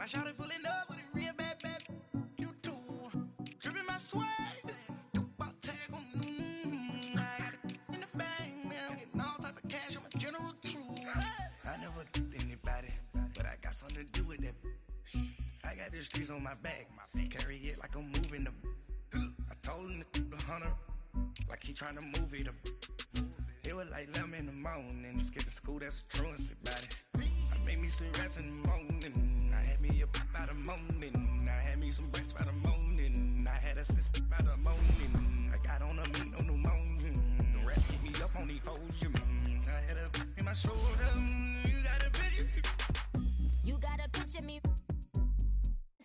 shawty pulling up with a real bad, bad. You too. Dripping my swag. Do my tag on. I got it in the bag. Now I'm getting all type of cash. I'm a general true. I never did anybody, but I got something to do with that. I got the streets on my back. Carry it like I'm moving the. I told him to 100, like he trying to move it up. It was like 11 in the morning. Skipping school, that's a truancy about it. I made me some rest in the morning. I had me a pop by the morning. I had me some breaks by the morning. I had a six by the morning. I got on a meat on the morning. The rest keep me up on the podium. I had a in my shoulder. You got a picture. You got a picture me.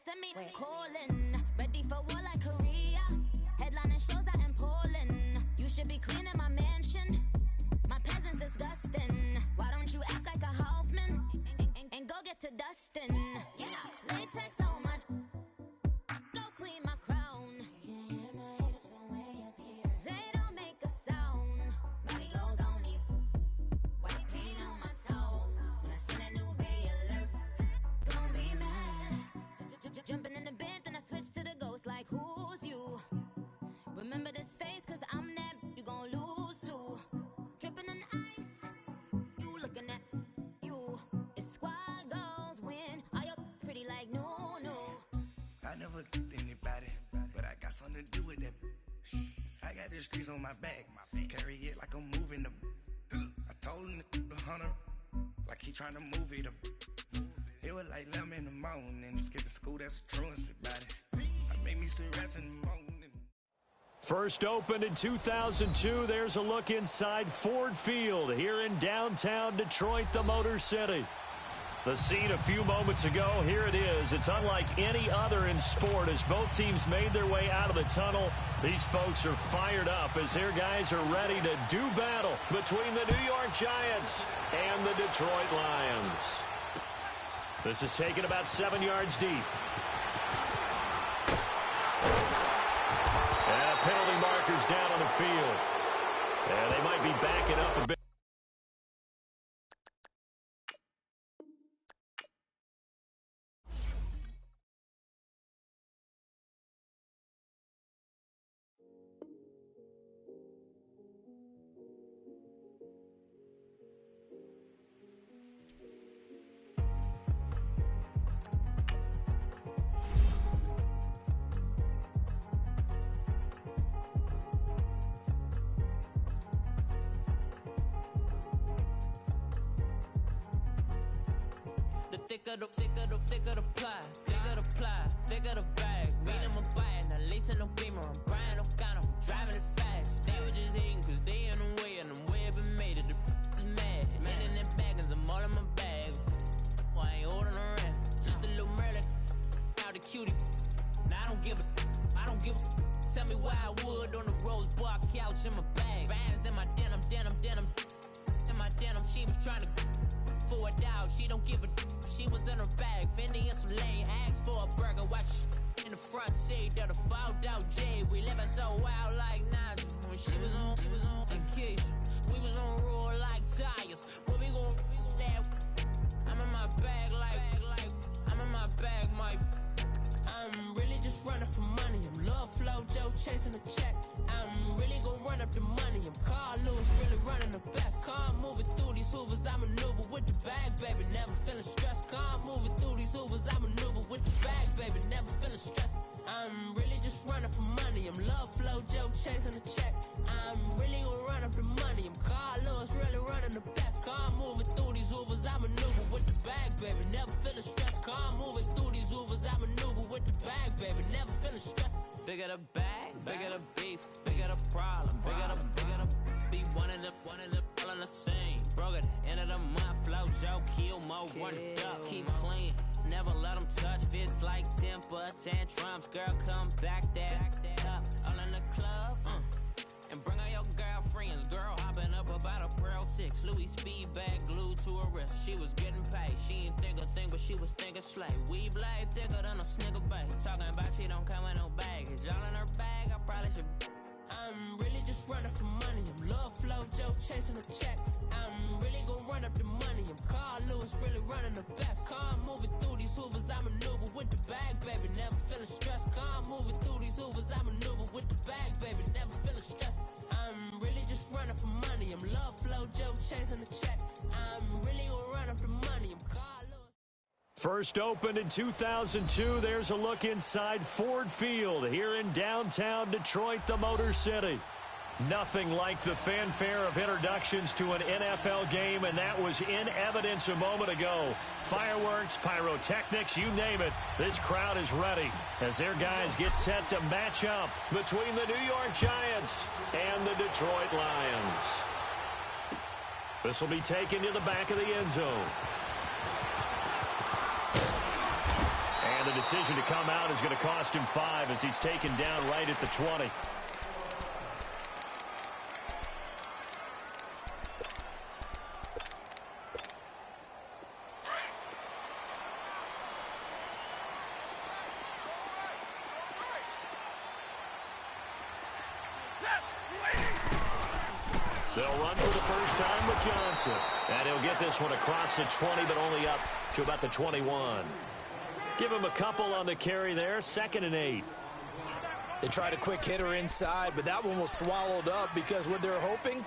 Send me calling. Ready for war like Korea. Headlining shows out in Poland. You should be cleaning my mansion. My peasants disgusting. Why don't you act like a Hoffman and go get to dustin'? Yeah, latex on my. Go clean my crown. You can hear my haters from way up here. They don't make a sound. Money goes on these. White paint on my toes. When I send a new bay alert, gon' be mad. Jumping in the bed, then I switch to the ghost like who's you? Remember this face, cause I'm that you gon' lose to. Dripping in ice, you looking at you. It's squad goals win. Are you pretty like no? I never did anybody, but I got something to do with that. I got the streets on my back. Carry it like I'm moving the. I told him to 100, like he trying to move it up. It was like 11 in the morning. Skipping school, that's a truancy about it. I made me some rest in the morning. First opened in 2002, there's a look inside Ford Field here in downtown Detroit, the Motor City. The scene a few moments ago, here it is. It's unlike any other in sport as both teams made their way out of the tunnel. These folks are fired up as their guys are ready to do battle between the New York Giants and the Detroit Lions. This is taken about 7 yards deep. And penalty markers down on the field. And they might be backing up a bit. Thicker the bag. Meet them a buy it, now lacing no beamer. I'm Brian O'Connor, I'm driving it fast. They were just hating cause they in the way, and the way I've been made it, the is mad. Man in them baggins, I'm all in my bag. Well, I ain't holding around. Just a little Merlin, out the cutie. Now I don't give a. Tell me why I would on the rose bar couch in my bag. Bands in my denim. In my denim, she was trying to for a doubt. She don't give a. She was in her bag, Fendi and some lane hags for a burger. Watch in the front seat of the fouled out J. We living so wild like Nas. When she was on vacation, we was on roll like tires. What we gon' that? I'm in my bag like I'm in my bag, Mike. I'm really just running for money. I'm love flow, Joe chasing the check. I'm really gon' run up the money. I'm Carl Lewis, really running the best. Car moving through these Hoovers, I maneuver with the bag, baby. Never feeling stressed. Car moving through these Hoovers, I maneuver with the bag, baby. Never feeling stressed. I'm really just running for money. I'm love flow, Joe chasing the check. I'm really gon' run up the money. I'm Carl Lewis, really running the best. Car moving through these Hoovers, I maneuver with the bag, baby. Never feeling stressed. Car moving through these Hoovers, I maneuver with the bag, baby. Never feeling stressed. Bigger the bag, bigger the beef, bigger the problem, bigger the be one in the all in the same. Broke at the end of the month, flow Joe, kill mo, run it up, keep clean. Never let them touch, fits like temper tantrums. Girl, come back up, all in the club, and bring all your girlfriends. Girl hopping up about a Pearl 6, Louis speed bag glued to her wrist. She was getting paid, she ain't think a thing, but she was thinking slay. We blade thicker than a snigger bag. Talking about she don't come with no baggage. All in her bag, I probably should. I'm really just running for money. I'm love flow, Joe chasing a check. I'm really gonna run up the money. I'm Carl Lewis, really running the best. Car moving through these hoovers, I maneuver with the bag, baby. Never feeling stressed. Car moving through these hoovers, I maneuver with the bag, baby. Never feeling stressed. I'm really just running for money. I'm love flow, Joe chasing a check. I'm really gonna run up the money. I'm Carl Lewis. First opened in 2002. There's a look inside Ford Field here in downtown Detroit, the Motor City. Nothing like the fanfare of introductions to an NFL game, and that was in evidence a moment ago. Fireworks, pyrotechnics, you name it. This crowd is ready as their guys get set to match up between the New York Giants and the Detroit Lions. This will be taken to the back of the end zone. And the decision to come out is going to cost him 5 as he's taken down right at the 20. They'll run for the first time with Johnson. And he'll get this one across the 20, but only up to about the 21. Give him a couple on the carry there. 2nd and 8. They tried a quick hitter inside, but that one was swallowed up because what they're hoping,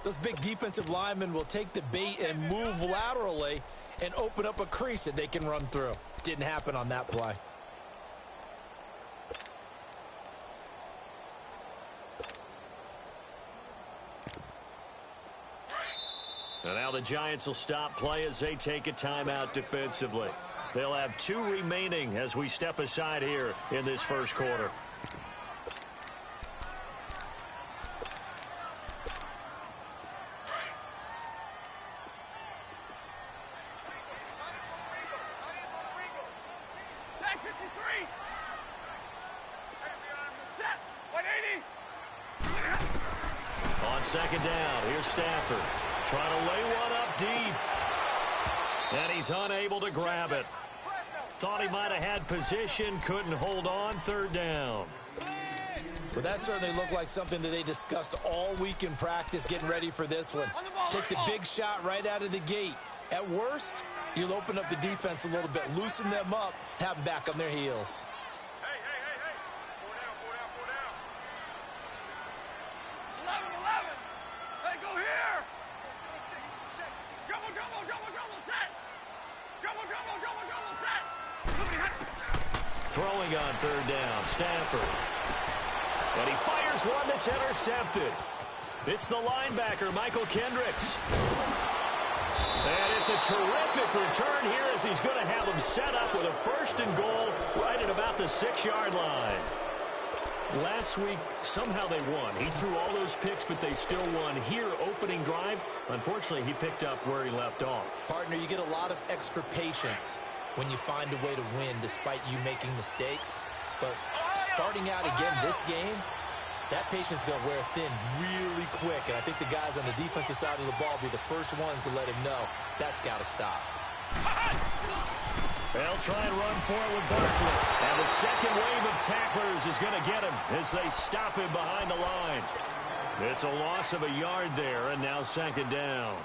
those big defensive linemen will take the bait and move laterally and open up a crease that they can run through. Didn't happen on that play. And now the Giants will stop play as they take a timeout defensively. They'll have 2 remaining as we step aside here in this first quarter. On 2nd down, here's Stafford. Trying to lay one up deep. And he's unable to grab it. Thought he might have had position, couldn't hold on. 3rd down. Well, that certainly looked like something that they discussed all week in practice getting ready for this one. Take the big shot right out of the gate. At worst, you'll open up the defense a little bit, loosen them up, have them back on their heels. Hey. 11. Hey, go here. Double, set. Double, set. Throwing on 3rd down, Stafford. And he fires one that's intercepted. It's the linebacker, Michael Kendricks. And it's a terrific return here as he's going to have them set up with a 1st and goal right at about the 6-yard line. Last week, somehow they won. He threw all those picks, but they still won. Here, opening drive, unfortunately, he picked up where he left off. Partner, you get a lot of extra patience when you find a way to win despite you making mistakes. But starting out again this game, that patience is going to wear thin really quick. And I think the guys on the defensive side of the ball will be the first ones to let him know that's got to stop. They'll try and run for it with Barkley. And the second wave of tacklers is going to get him as they stop him behind the line. It's a loss of a yard there, and now 2nd down.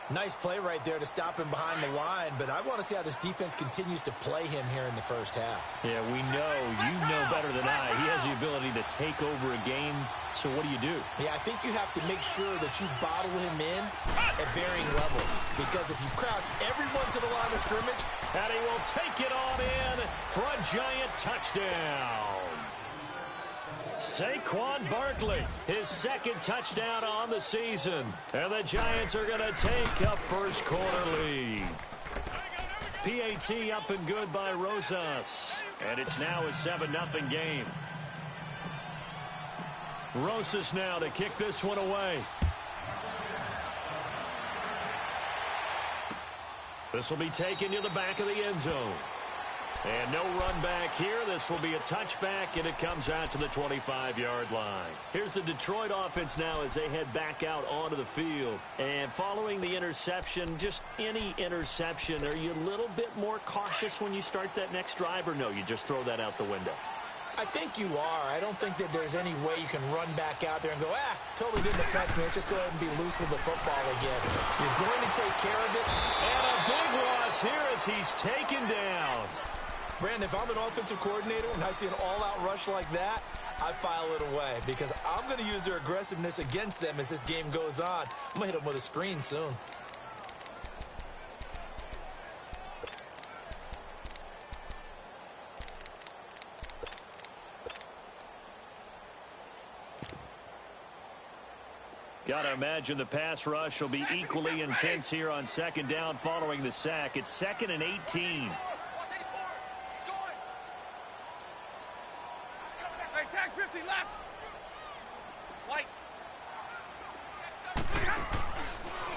Nice play right there to stop him behind the line, but I want to see how this defense continues to play him here in the first half. Yeah, we know. You know better than I. He has the ability to take over a game, so what do you do? Yeah, I think you have to make sure that you bottle him in at varying levels, because if you crowd everyone to the line of scrimmage, and he will take it on in for a Giant touchdown. Saquon Barkley, his 2nd touchdown on the season. And the Giants are going to take a first quarter lead. PAT up and good by Rosas. And it's now a 7-0 game. Rosas now to kick this one away. This will be taken to the back of the end zone. And no run back here. This will be a touchback, and it comes out to the 25-yard line. Here's the Detroit offense now as they head back out onto the field. And following the interception, just any interception, are you a little bit more cautious when you start that next drive, or no, you just throw that out the window? I think you are. I don't think that there's any way you can run back out there and go, totally didn't affect me. Let's just go ahead and be loose with the football again. You're going to take care of it. And a big loss here as he's taken down. Brandon, if I'm an offensive coordinator and I see an all-out rush like that, I file it away because I'm going to use their aggressiveness against them as this game goes on. I'm going to hit them with a screen soon. Got to imagine the pass rush will be equally intense here on second down following the sack. It's 2nd and 18. Hey, tag 50 left. White.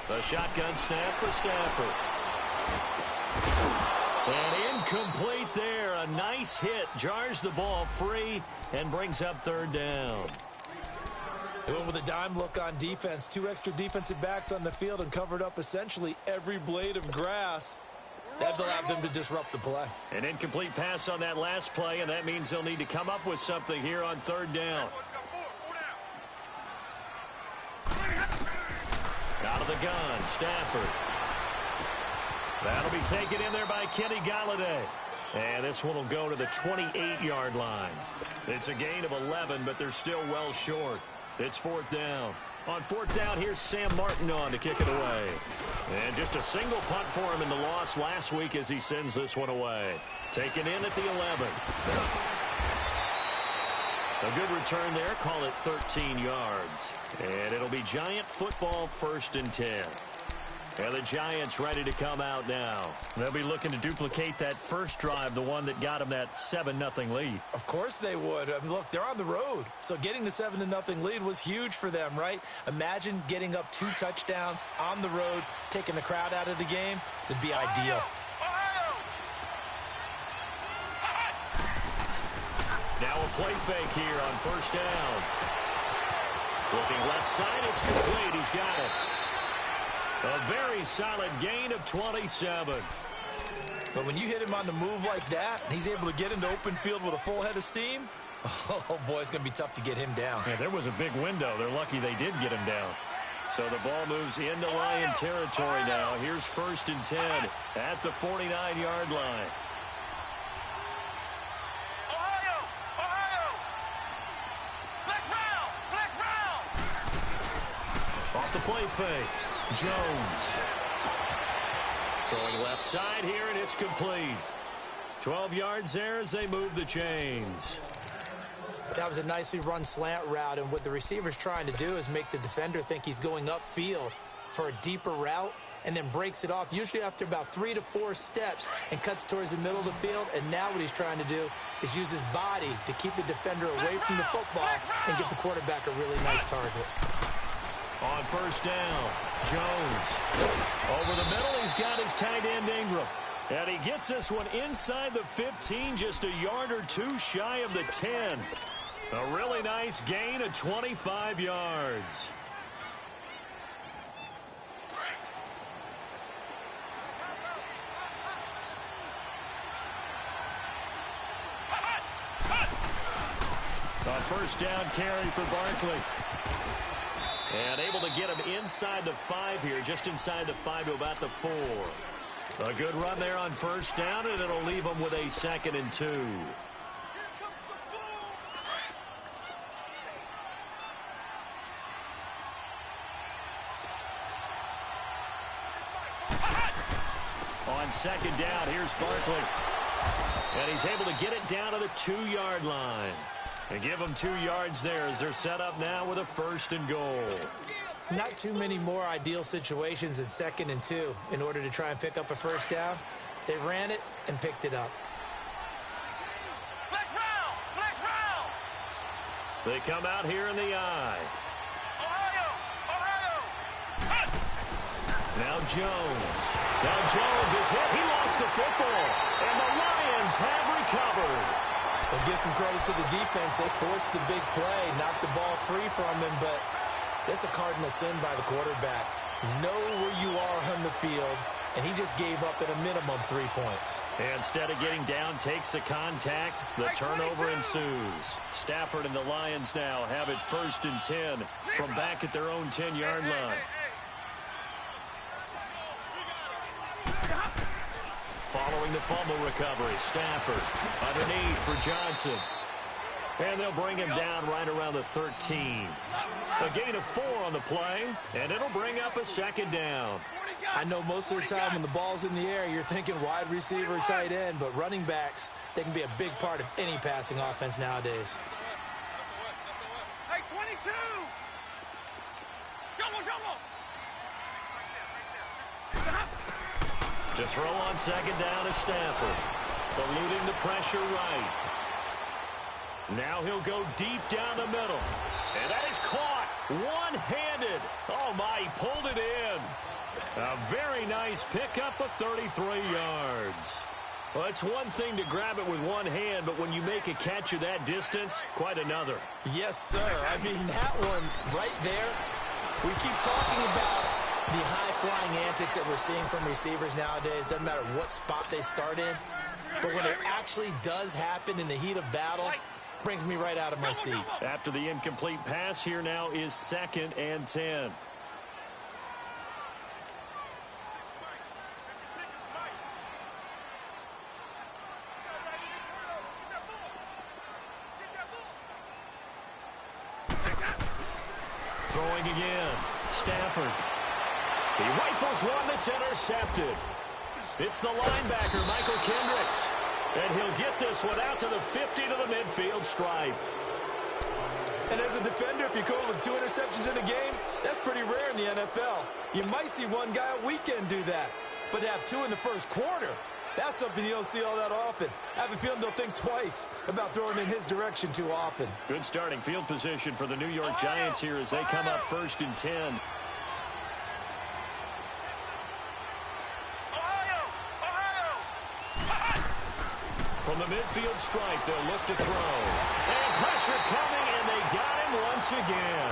The shotgun snap for Stafford. And incomplete there. A nice hit. Jars the ball free and brings up 3rd down. They went with a dime look on defense. 2 extra defensive backs on the field and covered up essentially every blade of grass. That allowed them to disrupt the play. An incomplete pass on that last play, and that means they'll need to come up with something here on 3rd down. Out of the gun, Stafford. That'll be taken in there by Kenny Golladay. And this one will go to the 28-yard line. It's a gain of 11, but they're still well short. It's 4th down. On 4th down, here's Sam Martin on to kick it away. And just a single punt for him in the loss last week as he sends this one away. Taken in at the 11. A good return there. Call it 13 yards. And it'll be Giant football 1st and 10. And the Giants ready to come out now. They'll be looking to duplicate that first drive, the one that got them that 7-0 lead. Of course they would. I mean, look, they're on the road. So getting the 7-0 lead was huge for them, right? Imagine getting up 2 touchdowns on the road, taking the crowd out of the game. It'd be ideal. Now a play fake here on 1st down. Looking left side, it's complete. He's got it. A very solid gain of 27. But when you hit him on the move like that, he's able to get into open field with a full head of steam, oh, boy, it's going to be tough to get him down. Yeah, there was a big window. They're lucky they did get him down. So the ball moves into Lion territory now. Here's 1st and 10 at the 49-yard line. Off the play fake. Jones. Throwing left side here, and it's complete. 12 yards there as they move the chains. That was a nicely run slant route, and what the receiver's trying to do is make the defender think he's going upfield for a deeper route, and then breaks it off, usually after about 3 to 4 steps, and cuts towards the middle of the field. And now what he's trying to do is use his body to keep the defender away from the football and get the quarterback a really nice target. On 1st down, Jones. Over the middle, he's got his tight end Ingram. And he gets this one inside the 15, just a yard or 2 shy of the 10. A really nice gain of 25 yards. A 1st down carry for Barkley. And able to get him inside the 5 here, just inside the 5 to about the 4. A good run there on 1st down, and it'll leave him with a 2nd and 2. On 2nd down, here's Barkley. And he's able to get it down to the 2-yard line. And give them 2 yards there as they're set up now with a 1st and goal. Not too many more ideal situations than 2nd and 2 in order to try and pick up a 1st down. They ran it and picked it up. Flex round! Flex round! They come out here in the eye. Ohio! Now Jones. Now Jones is hit. He lost the football. And the Lions have recovered. We'll give some credit to the defense. They forced the big play, knocked the ball free from him, but that's a cardinal sin by the quarterback. Know where you are on the field, and he just gave up at a minimum 3 points. Instead of getting down, takes the contact. The turnover ensues. Stafford and the Lions now have it 1st and 10 from back at their own 10-yard line. Following the fumble recovery, Stafford underneath for Johnson. And they'll bring him down right around the 13. A gain of 4 on the play, and it'll bring up a 2nd down. I know most of the time when the ball's in the air, you're thinking wide receiver, tight end, but running backs, they can be a big part of any passing offense nowadays. Hey, 22! Jumbo! To throw on 2nd down is Stafford. Eluding the pressure right. Now he'll go deep down the middle. And that is caught one-handed. Oh, my, he pulled it in. A very nice pickup of 33 yards. Well, it's one thing to grab it with one hand, but when you make a catch of that distance, quite another. Yes, sir. I mean, that one right there, we keep talking about the high-flying antics that we're seeing from receivers nowadays. Doesn't matter what spot they start in. But when it actually does happen in the heat of battle, brings me right out of my seat. After the incomplete pass, here now is 2nd and 10. Throwing again. Stafford. He rifles one that's intercepted. It's the linebacker, Michael Kendricks. And he'll get this one out to the 50 to the midfield stripe. And as a defender, if you go with 2 interceptions in a game, that's pretty rare in the NFL. You might see one guy a weekend do that. But to have 2 in the first quarter, that's something you don't see all that often. I have a feeling they'll think twice about throwing in his direction too often. Good starting field position for the New York Giants here as they come up 1st and 10. From the midfield strike, they'll look to throw. And pressure coming, and they got him once again.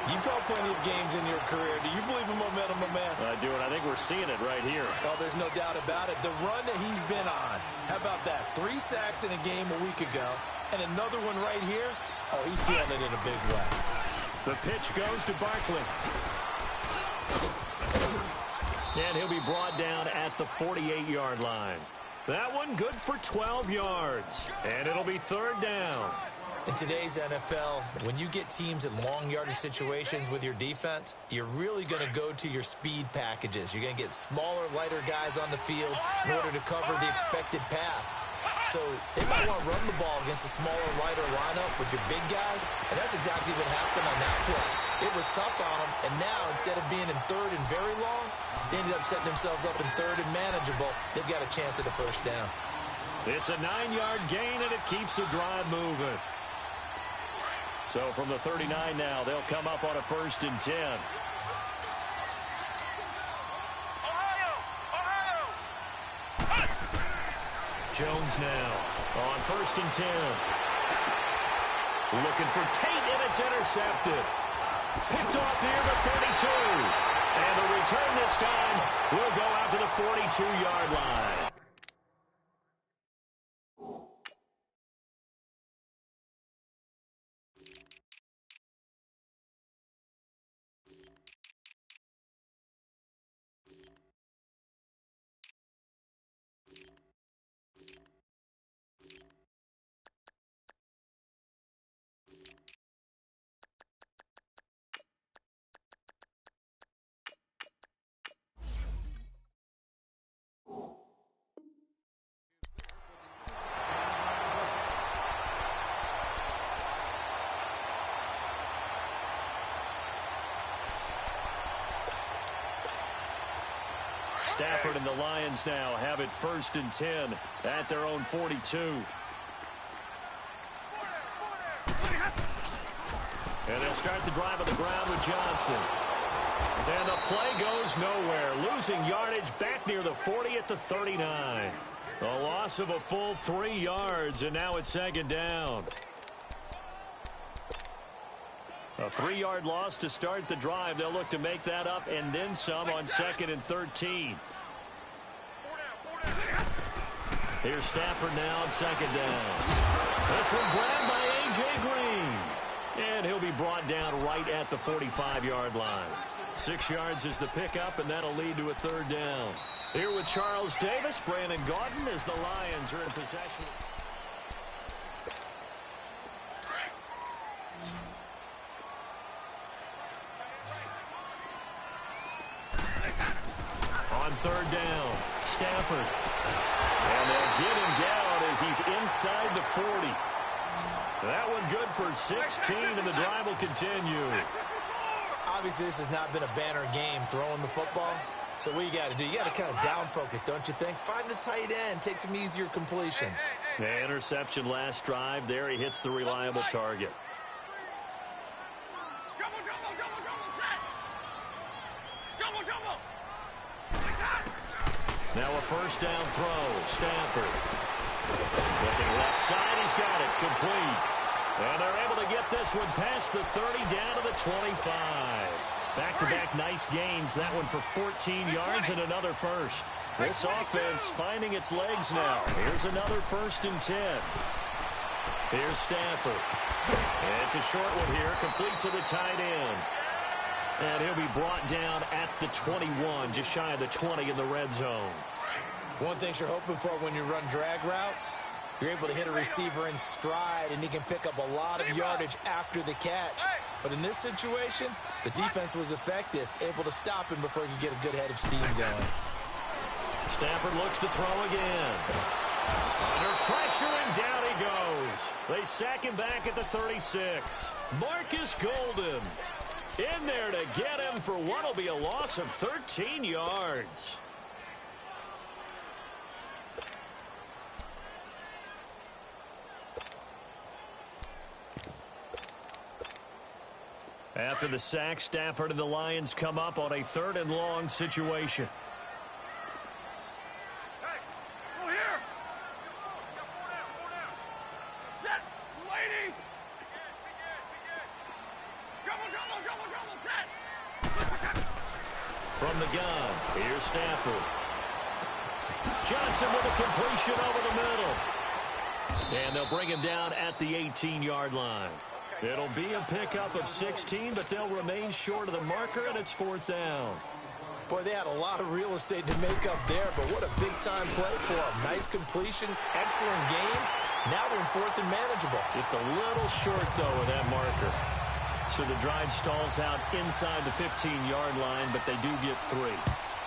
You've called plenty of games in your career. Do you believe in momentum, my man? I do, and I think we're seeing it right here. Oh, there's no doubt about it. The run that he's been on, how about that? 3 sacks in a game a week ago, and another one right here. Oh, he's feeling it in a big way. The pitch goes to Barkley. And he'll be brought down at the 48-yard line. That one good for 12 yards. And it'll be 3rd down. In today's NFL, when you get teams in long yardage situations with your defense, you're really going to go to your speed packages. You're going to get smaller, lighter guys on the field in order to cover the expected pass. So they might want to run the ball against a smaller, lighter lineup with your big guys, and that's exactly what happened on that play. It was tough on them, and now instead of being in 3rd and very long, they ended up setting themselves up in 3rd and manageable. They've got a chance at a 1st down. It's a 9-yard gain, and it keeps the drive moving. So from the 39 now, they'll come up on a 1st and 10. Jones now on 1st and 10. Looking for Tate, and it's intercepted. Picked off here to 32. And the return this time will go out to the 42-yard line. Stafford and the Lions now have it 1st and 10 at their own 42. And they'll start the drive on the ground with Johnson. And the play goes nowhere. Losing yardage back near the 40 at the 39. A loss of a full 3 yards, and now it's 2nd down. A 3-yard loss to start the drive. They'll look to make that up and then some on 2nd and 13. Here's Stafford now on second down. This one grabbed by A.J. Green. And he'll be brought down right at the 45-yard line. 6 yards is the pickup, and that'll lead to a third down. Here with Charles Davis, Brandon Gaudin, as the Lions are in possession. On third down, Stafford. And they'll get him down as he's inside the 40. That one good for 16, and the drive will continue. Obviously, this has not been a banner game throwing the football. So what you got to do, you got to kind of down focus, don't you think? Find the tight end, take some easier completions. The interception last drive. There he hits the reliable target. Now a first down throw. Stafford. Looking left side. He's got it. Complete. And they're able to get this one past the 30 down to the 25. Back-to-back nice gains. That one for 14 yards and another first. This offense finding its legs now. Here's another 1st and 10. Here's Stafford. And it's a short one here. Complete to the tight end. And he'll be brought down at the 21, just shy of the 20 in the red zone. One thing you're hoping for when you run drag routes, you're able to hit a receiver in stride, and he can pick up a lot of yardage after the catch. But in this situation, the defense was effective, able to stop him before he could get a good head of steam going. Stafford looks to throw again. Under pressure, and down he goes. They sack him back at the 36. Marcus Golden in there to get him for what will be a loss of 13 yards. After the sack, Stafford and the Lions come up on a 3rd and long situation. Hey, go here. Set, lady. Double, set. From the gun, here's Stafford. Johnson with a completion over the middle. And they'll bring him down at the 18-yard line. It'll be a pickup of 16, but they'll remain short of the marker, and it's 4th down. Boy, they had a lot of real estate to make up there, but what a big-time play for them. Nice completion, excellent game. Now they're in 4th and manageable. Just a little short, though, with that marker. So the drive stalls out inside the 15-yard line, but they do get 3.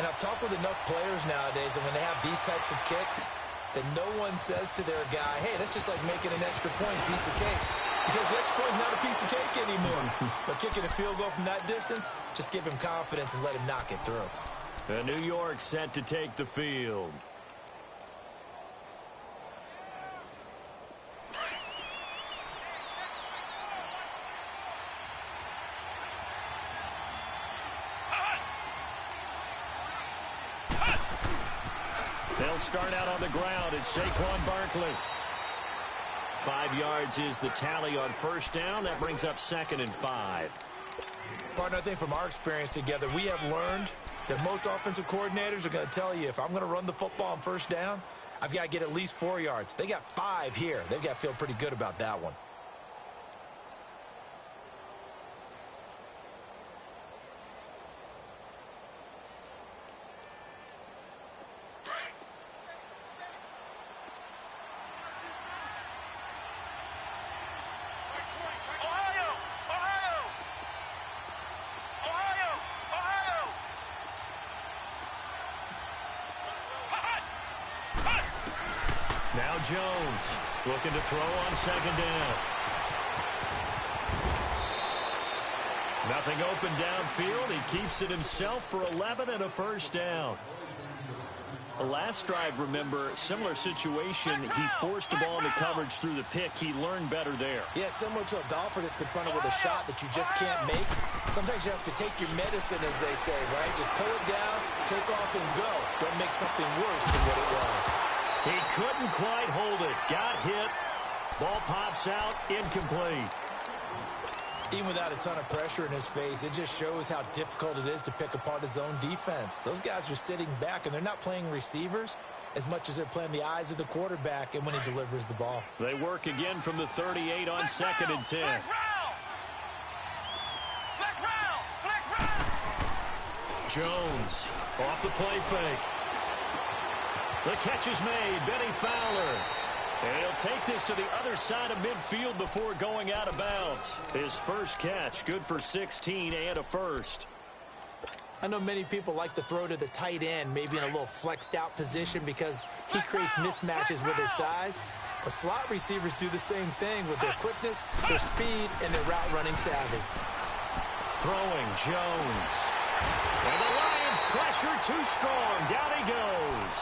And I've talked with enough players nowadays, and when they have these types of kicks, that no one says to their guy, hey, that's just like making an extra point, piece of cake. Because the extra point is not a piece of cake anymore. But kicking a field goal from that distance, just give him confidence and let him knock it through. And New York set to take the field. They'll start out on the ground. It's Saquon Barkley. 5 yards is the tally on first down. That brings up 2nd and 5. Partner, I think from our experience together, we have learned that most offensive coordinators are going to tell you, if I'm going to run the football on first down, I've got to get at least 4 yards. They got 5 here. They've got to feel pretty good about that one. Now Jones looking to throw on 2nd down. Nothing open downfield. He keeps it himself for 11 and a first down. The last drive, remember, similar situation. He forced the ball into coverage through the pick. He learned better there. Yeah, similar to a golfer that's confronted with a shot that you just can't make. Sometimes you have to take your medicine, as they say, right? Just pull it down, take off, and go. Don't make something worse than what it was. He couldn't quite hold it. Got hit. Ball pops out. Incomplete. Even without a ton of pressure in his face, it just shows how difficult it is to pick apart his own defense. Those guys are sitting back, and they're not playing receivers. as much as they're playing the eyes of the quarterback and when he delivers the ball. They work again from the 38 on 2nd and 10. Jones off the play fake. The catch is made. Benny Fowler. And he'll take this to the other side of midfield before going out of bounds. His first catch, good for 16 and a first. I know many people like to throw to the tight end, maybe in a little flexed out position because he creates mismatches with his size. But slot receivers do the same thing with their quickness, their speed, and their route running savvy. Throwing Jones. And the Lions pressure too strong. Down he goes.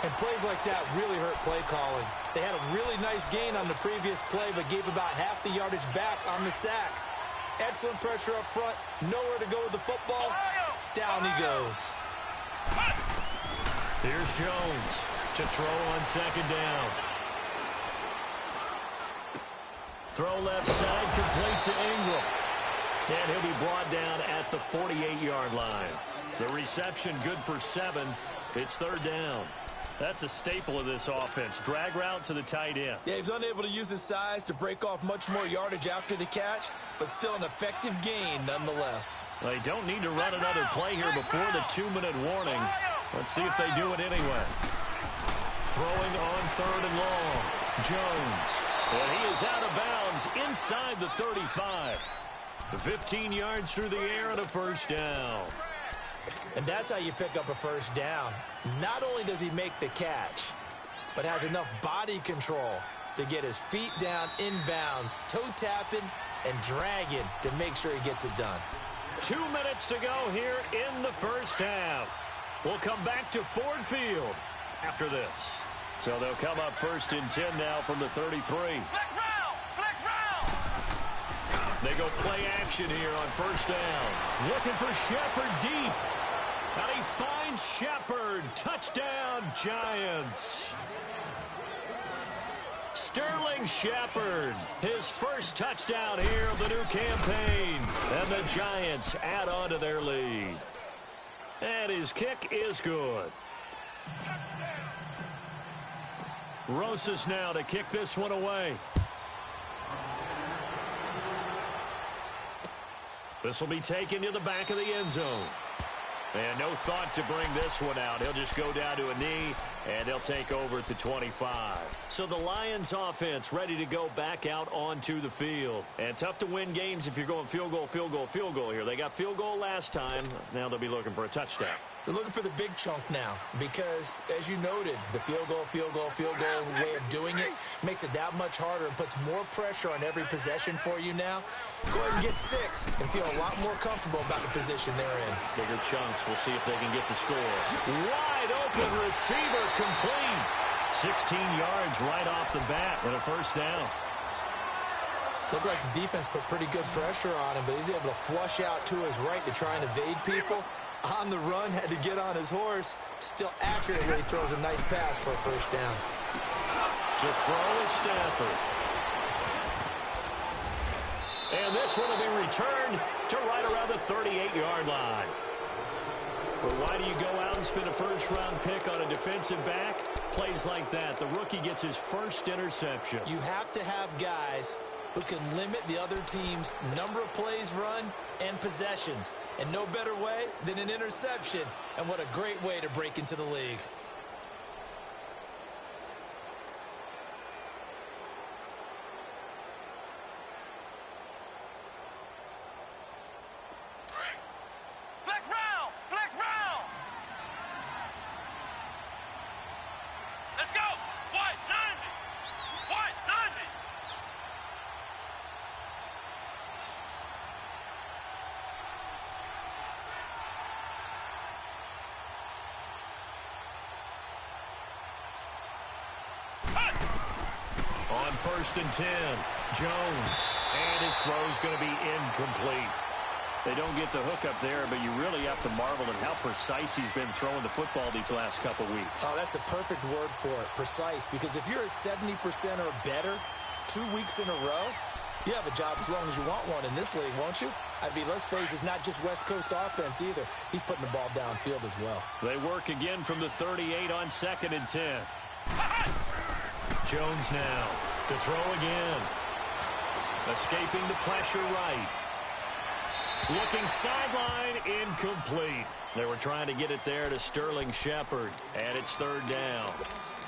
And plays like that really hurt play calling. They had a really nice gain on the previous play, but gave about half the yardage back on the sack. Excellent pressure up front. Nowhere to go with the football. Down he goes. Here's Jones to throw on 2nd down. Throw left side, complete to Ingram. And he'll be brought down at the 48-yard line. The reception good for 7. It's 3rd down. That's a staple of this offense. Drag route to the tight end. Yeah, he's unable to use his size to break off much more yardage after the catch, but still an effective gain nonetheless. They don't need to run another play here before the 2-minute warning. Let's see if they do it anyway. Throwing on 3rd and long. Jones. And he is out of bounds inside the 35. 15 yards through the air and a first down. And that's how you pick up a first down. Not only does he make the catch, but has enough body control to get his feet down inbounds, toe tapping and dragging to make sure he gets it done. 2 minutes to go here in the first half. We'll come back to Ford Field after this. So they'll come up 1st and 10 now from the 33. They go play action here on 1st down. Looking for Shepard deep. And he finds Shepard. Touchdown, Giants. Sterling Shepard, his first touchdown here of the new campaign. And the Giants add on to their lead. And his kick is good. Rosas now to kick this one away. This will be taken to the back of the end zone. And no thought to bring this one out. He'll just go down to a knee, and they'll take over at the 25. So the Lions offense ready to go back out onto the field. And tough to win games if you're going field goal, field goal, field goal here. They got field goal last time. Now they'll be looking for a touchdown. They're looking for the big chunk now because, as you noted, the field goal way of doing it makes it that much harder and puts more pressure on every possession for you now. Go ahead and get 6 and feel a lot more comfortable about the position they're in. Bigger chunks. We'll see if they can get the score. Wide open receiver complete. 16 yards right off the bat with a first down. Looked like the defense put pretty good pressure on him, but he's able to flush out to his right to try and evade people. On the run, had to get on his horse. Still accurately throws a nice pass for a first down. To throw is Stafford. And this one will be returned to right around the 38-yard line. But why do you go out and spend a first-round pick on a defensive back? Plays like that. The rookie gets his first interception. You have to have guys who can limit the other team's number of plays run and possessions. And no better way than an interception. And what a great way to break into the league. On 1st and 10, Jones. And his throw's going to be incomplete. They don't get the hook up there, but you really have to marvel at how precise he's been throwing the football these last couple weeks. Oh, that's the perfect word for it, precise. Because if you're at 70% or better 2 weeks in a row, You have a job as long as you want one in this league, won't you? I mean, let's face it, it's not just West Coast offense either. He's putting the ball downfield as well. They work again from the 38 on 2nd and 10. Jones now to throw again. Escaping the pressure right. Looking sideline, incomplete. They were trying to get it there to Sterling Shepard, and it's 3rd down.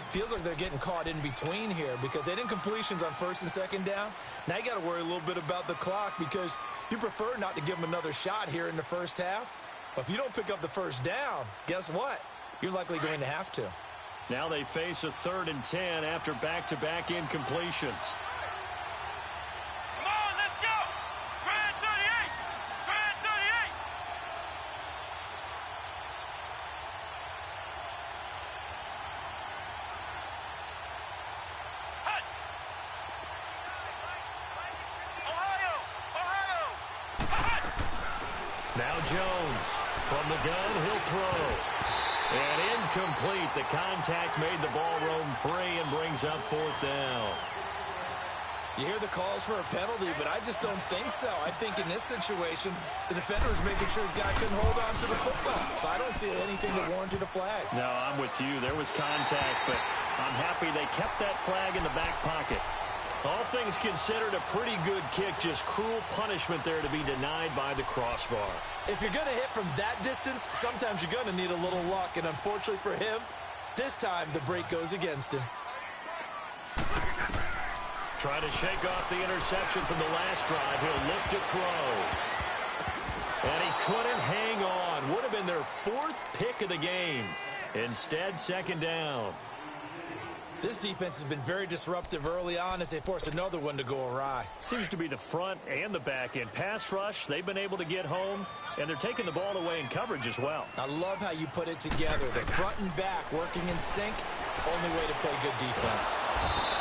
Feels like they're getting caught in between here because they didn't incompletions on 1st and 2nd down. Now you got to worry a little bit about the clock because you prefer not to give them another shot here in the first half. But if you don't pick up the 1st down, guess what? You're likely going to have to. Now they face a 3rd and 10 after back-to-back incompletions. Come on, let's go! Grand 38! Grand 38! Hut! Ohio! Ohio! Hut! Now Jones from the gun, he'll throw. And incomplete. The contact made the ball roam free and brings up 4th down. You hear the calls for a penalty, but I just don't think so. I think in this situation, the defender is making sure his guy couldn't hold on to the football. So I don't see anything that warranted a flag. No, I'm with you. There was contact, but I'm happy they kept that flag in the back pocket. All things considered, a pretty good kick, just cruel punishment there to be denied by the crossbar. If you're going to hit from that distance, sometimes you're going to need a little luck. And unfortunately for him, this time the break goes against him. Trying to shake off the interception from the last drive. He'll look to throw. And he couldn't hang on. Would have been their 4th pick of the game. Instead, 2nd down. This defense has been very disruptive early on as they force another one to go awry. Seems to be the front and the back end. Pass rush, they've been able to get home, and they're taking the ball away in coverage as well. I love how you put it together. The front and back working in sync. Only way to play good defense.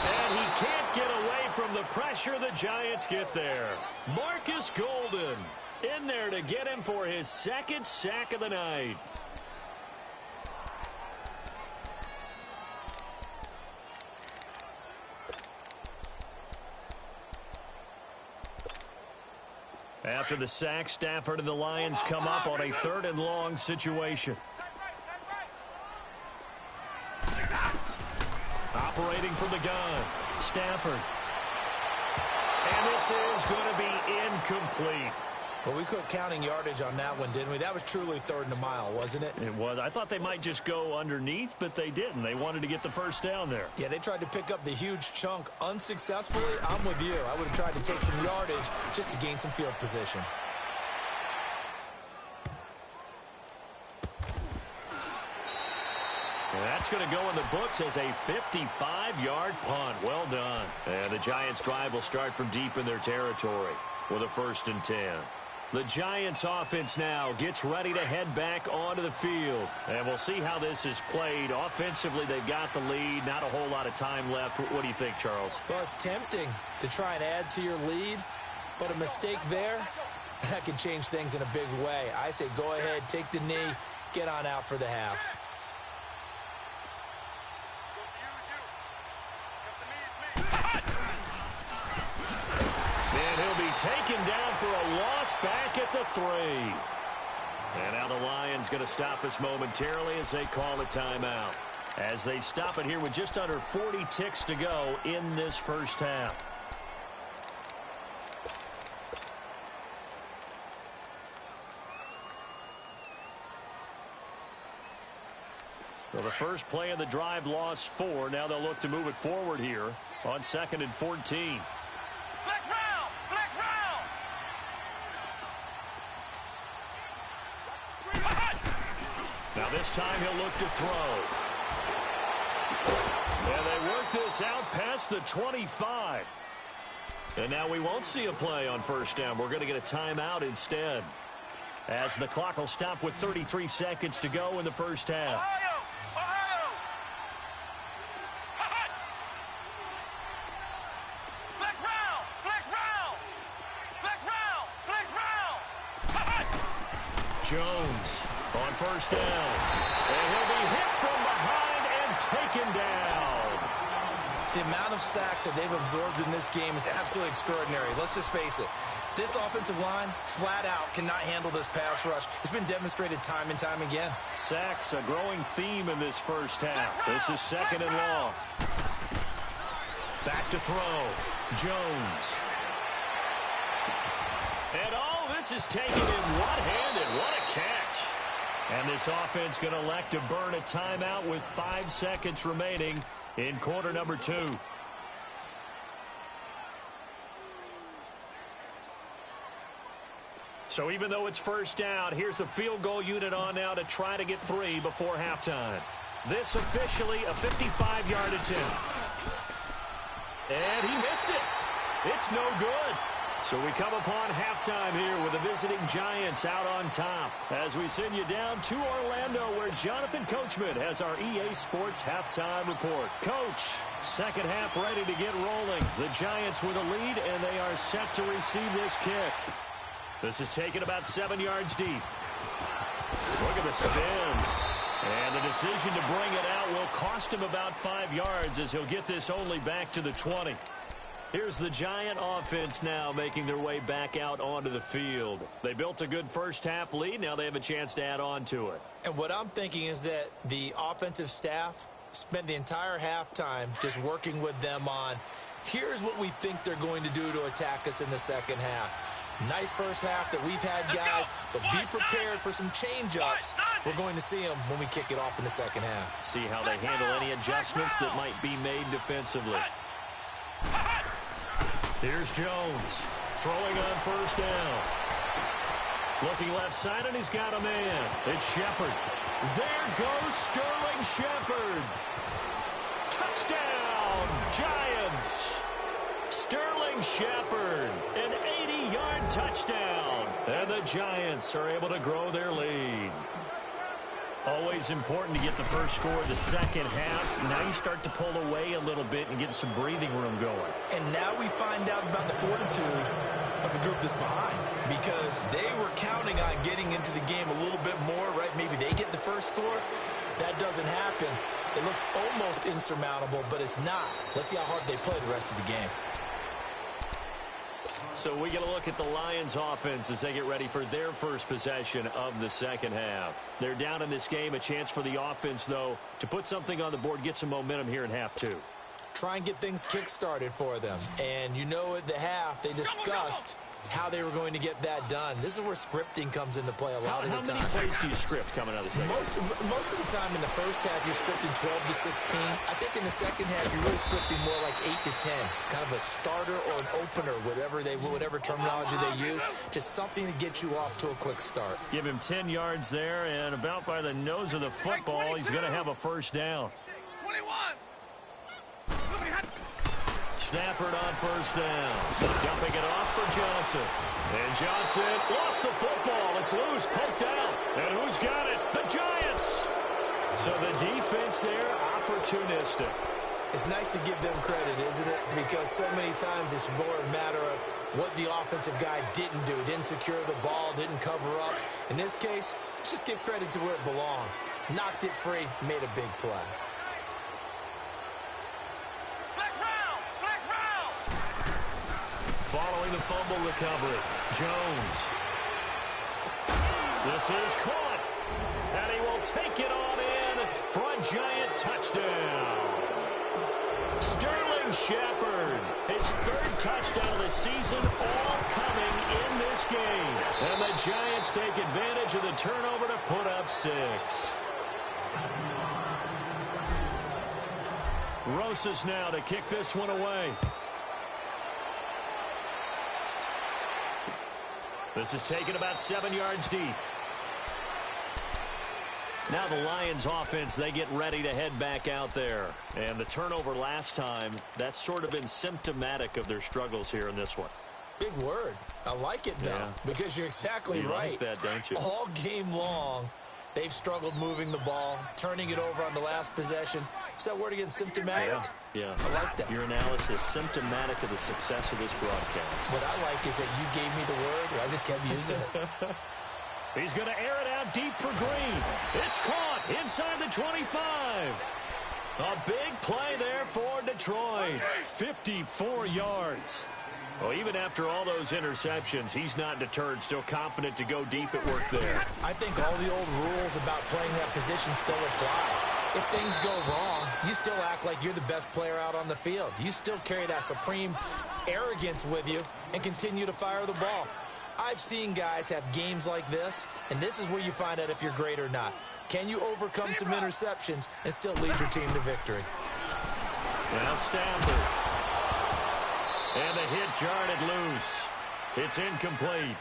And he can't get away from the pressure. The Giants get there. Marcus Golden in there to get him for his 2nd sack of the night. After the sack, Stafford and the Lions come up on a 3rd and long situation. Operating from the gun, Stafford. And this is going to be incomplete. Well, we quit counting yardage on that one, didn't we? That was truly 3rd and a mile, wasn't it? It was. I thought they might just go underneath, but they didn't. They wanted to get the 1st down there. Yeah, they tried to pick up the huge chunk unsuccessfully. I'm with you. I would have tried to take some yardage just to gain some field position. And that's going to go in the books as a 55-yard punt. Well done. And the Giants' drive will start from deep in their territory with a 1st and 10. The Giants offense now gets ready to head back onto the field. And we'll see how this is played. Offensively, they've got the lead. Not a whole lot of time left. What do you think, Charles? Well, it's tempting to try and add to your lead, but a mistake there, that can change things in a big way. I say go ahead, take the knee, get on out for the half. And he'll be taken down for a loss back at the 3. And now the Lions going to stop us momentarily as they call a timeout. As they stop it here with just under 40 ticks to go in this first half. Well, the first play of the drive lost 4. Now they'll look to move it forward here on 2nd and 14. Flex round! Flex round! Now this time he'll look to throw. And they work this out past the 25. And now we won't see a play on 1st down. We're going to get a timeout instead. As the clock will stop with 33 seconds to go in the first half. Ohio! Ohio! Hut! Flex round! Flex round! Flex round! Flex round! Hut! Jones on 1st down. And he'll be hit from behind and taken down. The amount of sacks that they've absorbed in this game is absolutely extraordinary. Let's just face it. This offensive line, flat out, cannot handle this pass rush. It's been demonstrated time and time again. Sacks, a growing theme in this first half. This is 2nd and long. Back to throw. Jones. And this is taken in one-handed. What a catch. And this offense going to elect to burn a timeout with 5 seconds remaining in quarter number 2. So even though it's first down, here's the field goal unit on now to try to get 3 before halftime. This officially a 55-yard attempt. And he missed it. It's no good. So we come upon halftime here with the visiting Giants out on top as we send you down to Orlando where Jonathan Coachman has our EA Sports halftime report. Coach, second half ready to get rolling. The Giants with a lead, and they are set to receive this kick. This is taken about 7 yards deep. Look at the spin. And the decision to bring it out will cost him about 5 yards as he'll get this only back to the 20. Here's the Giant offense now making their way back out onto the field. They built a good first half lead. Now they have a chance to add on to it. And what I'm thinking is that the offensive staff spent the entire halftime just working with them on, here's what we think they're going to do to attack us in the second half. Nice first half that we've had, guys, but be prepared for some change-ups. We're going to see them when we kick it off in the second half. See how they handle any adjustments that might be made defensively. Here's Jones throwing on first down. Looking left side, and he's got a man. It's Shepard. There goes Sterling Shepard. Touchdown, Giants. Sterling Shepard, an 80-yard touchdown. And the Giants are able to grow their lead. Always important to get the first score of the second half. Now you start to pull away a little bit and get some breathing room going. And now we find out about the fortitude of the group that's behind, because they were counting on getting into the game a little bit more, right? Maybe they get the first score. That doesn't happen. It looks almost insurmountable, but it's not. Let's see how hard they play the rest of the game. So we get a look at the Lions offense as they get ready for their first possession of the second half. They're down in this game. A chance for the offense, though, to put something on the board, get some momentum here in half 2. Try and get things kick-started for them. And you know at the half, they discussed how they were going to get that done. This is where scripting comes into play a lot of the time. How many plays do you script coming out of the second half? Most of the time in the first half, you're scripting 12 to 16. I think in the second half, you're really scripting more like 8 to 10. Kind of a starter or an opener, whatever terminology they use. Just something to get you off to a quick start. Give him 10 yards there, and about by the nose of the football, he's going to have a first down. 21. Stafford on first down. Dumping it off for Johnson. And Johnson lost the football. It's loose, poked out. And who's got it? The Giants. So the defense there, opportunistic. It's nice to give them credit, isn't it? Because so many times it's more a matter of what the offensive guy didn't do. Didn't secure the ball, didn't cover up. In this case, let's just give credit to where it belongs. Knocked it free, made a big play. Following the fumble recovery, Jones. This is caught, and he will take it on in for a Giant touchdown. Sterling Shepard, his 3rd touchdown of the season, all coming in this game. And the Giants take advantage of the turnover to put up 6. Rosas now to kick this one away. This is taken about 7 yards deep. Now the Lions offense, they get ready to head back out there. And the turnover last time, that's sort of been symptomatic of their struggles here in this one. Big word. I like it, though, because you're exactly right. You like that, don't you? All game long, they've struggled moving the ball, turning it over on the last possession. Is that word again, symptomatic? Yeah. I like that. Your analysis, symptomatic of the success of this broadcast. What I like is that you gave me the word, I just kept using it. He's going to air it out deep for Green. It's caught inside the 25. A big play there for Detroit. 54 yards. Well, even after all those interceptions, he's not deterred, still confident to go deep at work there. I think all the old rules about playing that position still apply. If things go wrong, you still act like you're the best player out on the field. You still carry that supreme arrogance with you and continue to fire the ball. I've seen guys have games like this, and this is where you find out if you're great or not. Can you overcome some interceptions and still lead your team to victory? Now Stafford. And the hit jarred it loose. It's incomplete.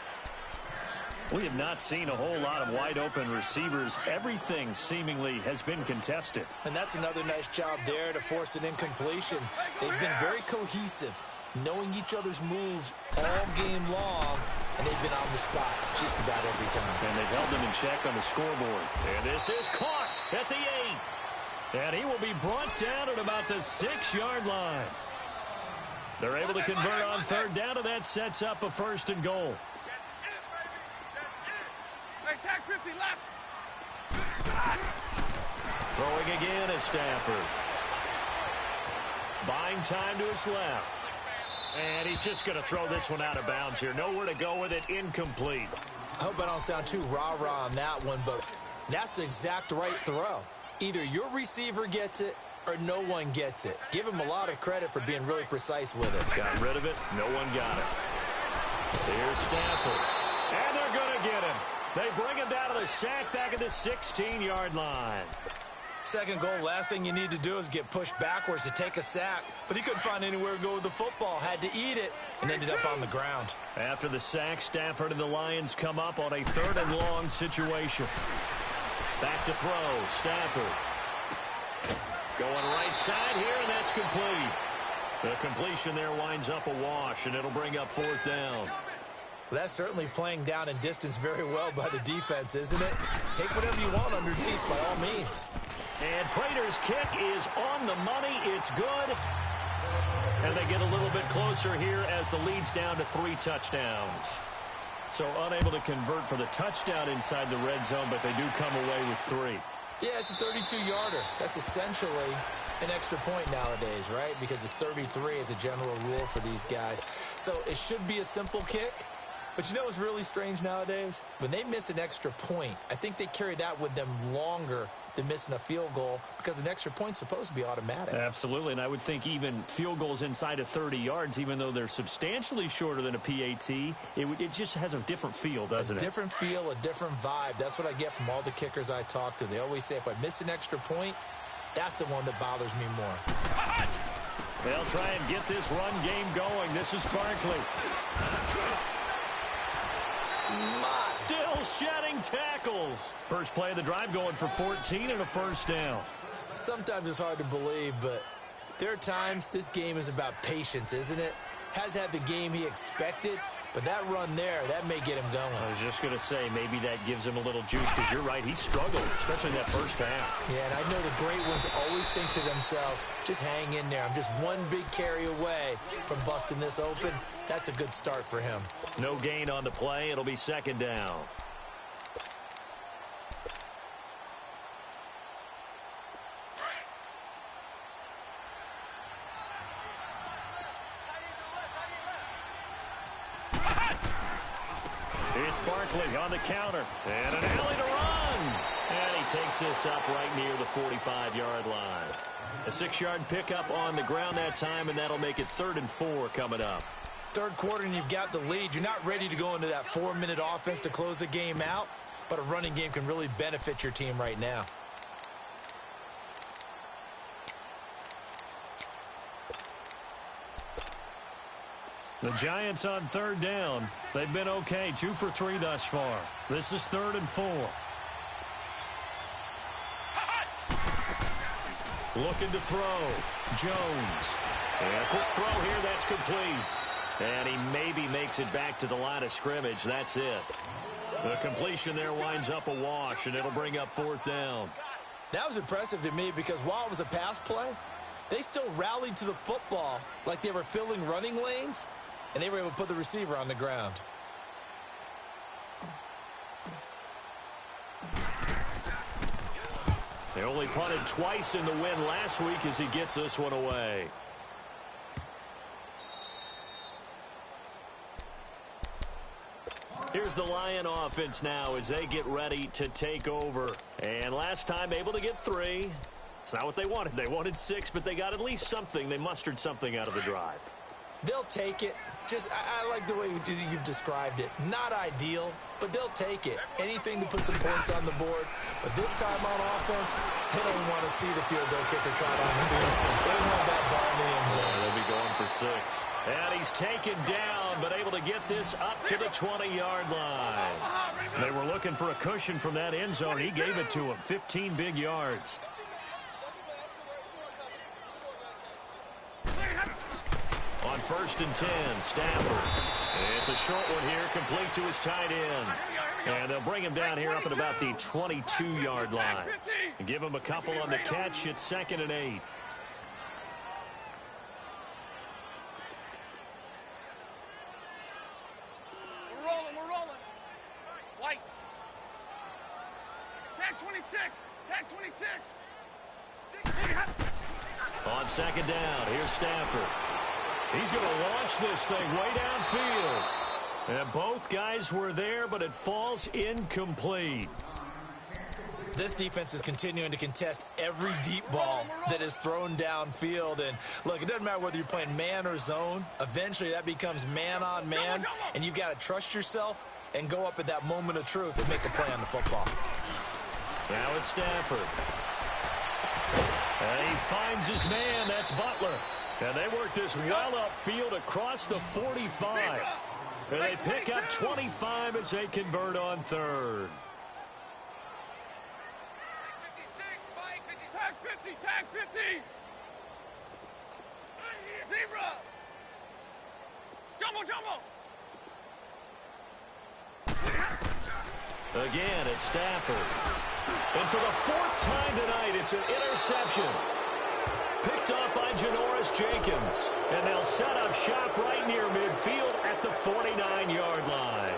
We have not seen a whole lot of wide-open receivers. Everything seemingly has been contested. And that's another nice job there to force an incompletion. They've been very cohesive, knowing each other's moves all game long, and they've been on the spot just about every time. And they've held them in check on the scoreboard. And this is caught at the 8. And he will be brought down at about the 6-yard line. They're able to convert on third down, and that sets up a 1st and goal. Throwing again is Stafford. Buying time to his left. And he's just going to throw this one out of bounds here. Nowhere to go with it. Incomplete. I hope I don't sound too rah-rah on that one, but that's the exact right throw. Either your receiver gets it or no one gets it. Give him a lot of credit for being really precise with it. Got rid of it. No one got it. Here's Stafford. And they're going to get him. They bring him down to the sack back at the 16-yard line. Second goal, last thing you need to do is get pushed backwards to take a sack. But he couldn't find anywhere to go with the football. Had to eat it and ended up on the ground. After the sack, Stafford and the Lions come up on a 3rd and long situation. Back to throw. Stafford. Going right side here, and that's complete. The completion there winds up a wash, and it'll bring up 4th down. Well, that's certainly playing down in distance very well by the defense, isn't it? Take whatever you want underneath by all means. And Prater's kick is on the money. It's good. And they get a little bit closer here as the lead's down to 3 touchdowns. So unable to convert for the touchdown inside the red zone, but they do come away with 3. Yeah, it's a 32-yarder. That's essentially an extra point nowadays, right? Because it's 33 as a general rule for these guys. So it should be a simple kick. But you know what's really strange nowadays? When they miss an extra point, I think they carry that with them longer than missing a field goal because an extra point's supposed to be automatic. Absolutely, and I would think even field goals inside of 30 yards, even though they're substantially shorter than a PAT, it just has a different feel, doesn't it? A different feel, a different vibe. That's what I get from all the kickers I talk to. They always say if I miss an extra point, that's the one that bothers me more. They'll try and get this run game going. This is Barkley. Still shedding tackles. First play of the drive going for 14 and a 1st down. Sometimes it's hard to believe, but there are times this game is about patience, isn't it? Has had the game he expected, but that run there, that may get him going. I was just going to say, maybe that gives him a little juice, because you're right, he struggled, especially that first half. Yeah, and I know the great ones always think to themselves, just hang in there. I'm just one big carry away from busting this open. That's a good start for him. No gain on the play. It'll be 2nd down. It's Barkley on the counter. And an alley to run. And he takes this up right near the 45-yard line. A 6-yard pickup on the ground that time, and that'll make it 3rd and 4 coming up. Third quarter and you've got the lead. You're not ready to go into that 4-minute offense to close the game out, but a running game can really benefit your team right now. The Giants on 3rd down. They've been okay, 2 for 3 thus far. This is 3rd and 4. Looking to throw. Jones. And a quick throw here, that's complete. And he maybe makes it back to the line of scrimmage. That's it. The completion there winds up a wash, and it'll bring up 4th down. That was impressive to me because while it was a pass play, they still rallied to the football like they were filling running lanes, and they were able to put the receiver on the ground. They only punted twice in the win last week as he gets this one away. Here's the Lion offense now as they get ready to take over. And last time able to get 3. It's not what they wanted. They wanted 6, but they got at least something. They mustered something out of the drive. They'll take it. I like the way you've described it. Not ideal, but they'll take it. Anything to put some points on the board. But this time on offense, they don't want to see the field goal kicker try on the field. They don't want that ball in the end zone. They'll be going for 6. And he's taken down, but able to get this up to the 20-yard line. They were looking for a cushion from that end zone. He gave it to him. 15 big yards. On 1st and 10, Stafford. It's a short one here, complete to his tight end. And they'll bring him down here up at about the 22-yard line. Give him a couple on the catch. It's 2nd and 8. We're rolling. White. Tag 26. On 2nd down, here's Stafford. He's going to launch this thing way downfield. And both guys were there, but it falls incomplete. This defense is continuing to contest every deep ball that is thrown downfield. And, look, it doesn't matter whether you're playing man or zone. Eventually, that becomes man on man, and you've got to trust yourself and go up at that moment of truth and make a play on the football. Now it's Stafford. And he finds his man. That's Butler. And they work this well upfield across the 45. And they pick up 25 as they convert on 3rd. Tag 50. Zebra. Jumbo. Again, it's Stafford. And for the 4th time tonight, it's an interception. Picked up by Janoris Jenkins. And they'll set up shop right near midfield at the 49-yard line.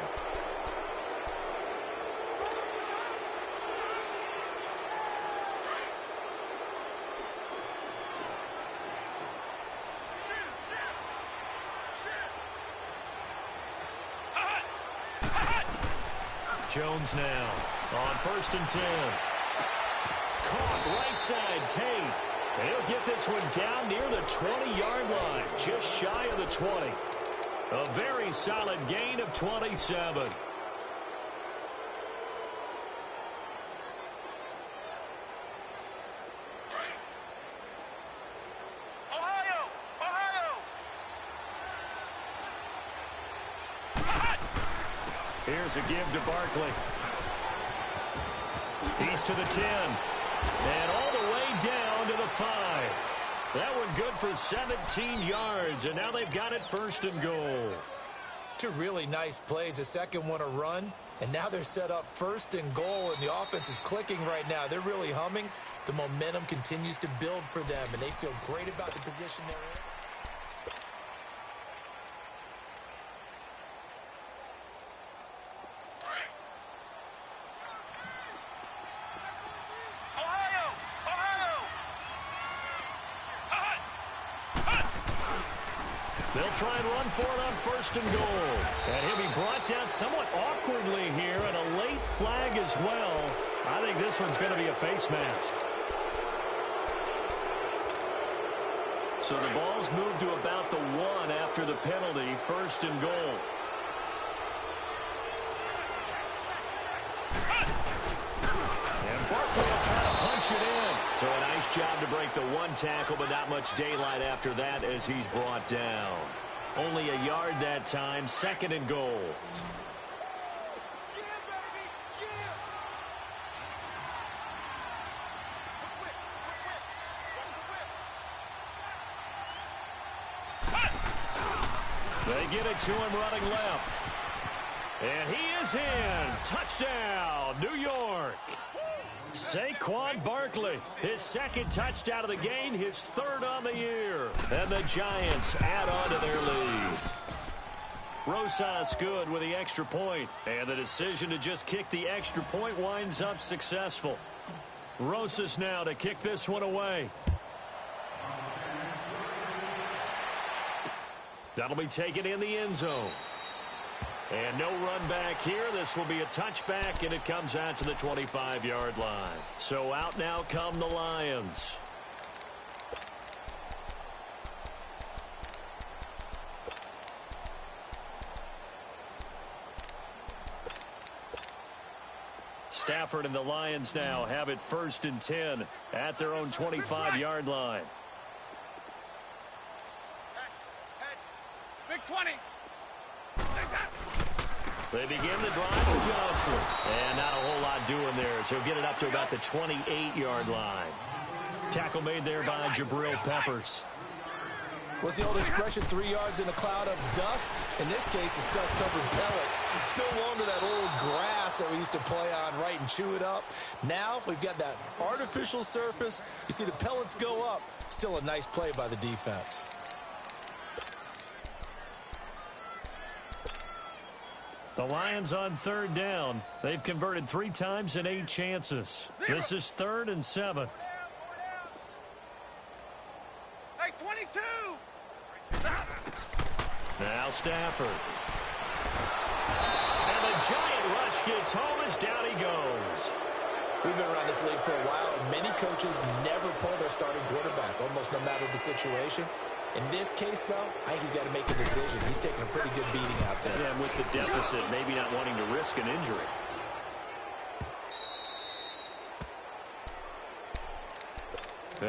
Jones now on 1st and 10. Caught right side, Tate. They'll get this one down near the 20-yard line, just shy of the 20. A very solid gain of 27. Here's a give to Barkley. He's to the 10. And all the way down to the 5. That one good for 17 yards. And now they've got it 1st and goal. 2 really nice plays. The second one a run. And now they're set up 1st and goal. And the offense is clicking right now. They're really humming. The momentum continues to build for them. And they feel great about the position they're in. They'll try and run for it on 1st and goal. And he'll be brought down somewhat awkwardly here, and a late flag as well. I think this one's going to be a face mask. So the ball's moved to about the 1 after the penalty, 1st and goal. And Barkley will try to punch it in. So a nice job to break the 1 tackle, but not much daylight after that as he's brought down. Only a yard that time, 2nd and goal. They get it to him running left. And he is in. Touchdown, New York. Saquon Barkley, his 2nd touchdown of the game, his 3rd on the year. And the Giants add on to their lead. Rosas good with the extra point. And the decision to just kick the extra point winds up successful. Rosas now to kick this one away. That'll be taken in the end zone. And no run back here. This will be a touchback, and it comes out to the 25-yard line. So out now come the Lions. Stafford and the Lions now have it 1st and 10 at their own 25-yard line. Big 20. They begin the drive with Johnson. And not a whole lot doing there, so he'll get it up to about the 28-yard line. Tackle made there by Jabril Peppers. What's the old expression, 3 yards in a cloud of dust? In this case, it's dust-covered pellets. It's no longer that old grass that we used to play on, right, and chew it up. Now we've got that artificial surface. You see the pellets go up. Still a nice play by the defense. The Lions on 3rd down. They've converted 3 times in 8 chances. This is 3rd and 7. Hey, 22. Now Stafford. And the giant rush gets home as down he goes. We've been around this league for a while, and many coaches never pull their starting quarterback, almost no matter the situation. In this case, though, I think he's got to make a decision. He's taking a pretty good beating out there. Yeah, and with the deficit, maybe not wanting to risk an injury.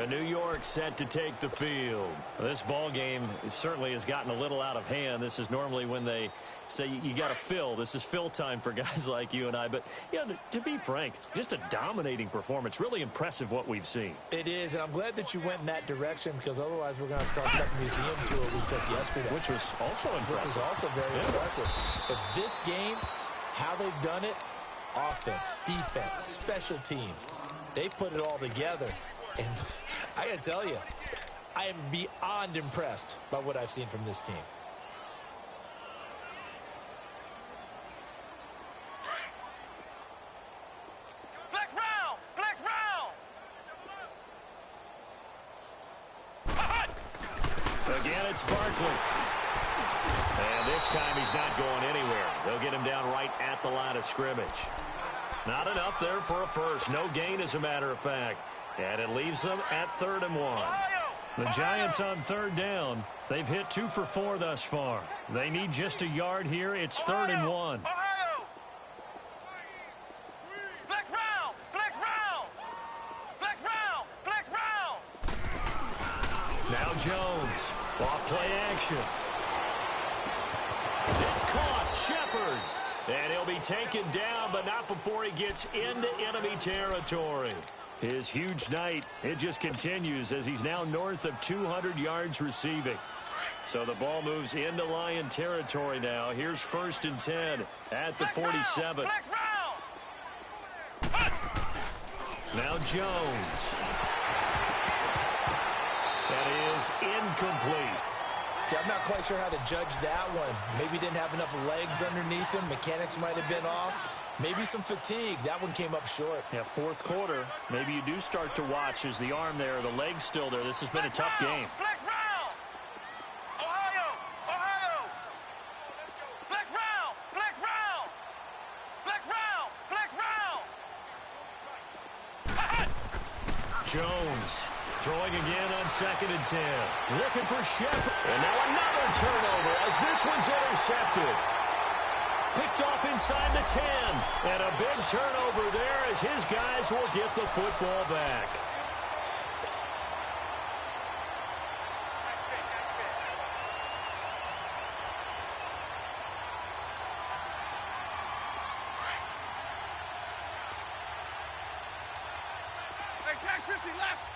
New York set to take the field. This ball game certainly has gotten a little out of hand. This is normally when they say you got to fill. This is fill time for guys like you and I. But, yeah, to be frank, just a dominating performance. Really impressive what we've seen. It is, and I'm glad that you went in that direction, because otherwise we're going to have to talk about the museum tour we took yesterday. Which was also impressive. Which was also very impressive. But this game, how they've done it, offense, defense, special teams, they put it all together. And I got to tell you, I am beyond impressed by what I've seen from this team. Flex round. Flex round. Again, it's Barkley. And this time he's not going anywhere. They'll get him down right at the line of scrimmage. Not enough there for a first. No gain, as a matter of fact. And it leaves them at 3rd and 1. The Giants on 3rd down. They've hit 2 for 4 thus far. They need just a yard here. It's 3rd and 1. Flex round. Flex round. Flex round. Flex round. Now Jones. Off play action. It's caught. Shepard. And he'll be taken down, but not before he gets into enemy territory. His huge night, it just continues as he's now north of 200 yards receiving. So the ball moves into Lion territory now. Here's 1st and 10 at the 47. Now Jones. That is incomplete. See, I'm not quite sure how to judge that one. Maybe didn't have enough legs underneath him. Mechanics might have been off. Maybe some fatigue. That one came up short. Yeah, 4th quarter. Maybe you do start to watch as the arm there, the leg's still there. This has been a tough game. Flex round. Ohio. Ohio. Flex round. Flex round. Flex round. Flex round. Jones throwing again on 2nd and 10. Looking for Shepard. And now another turnover as this one's intercepted. Picked off inside the 10. And a big turnover there as his guys will get the football back. Hey, 10-50 left.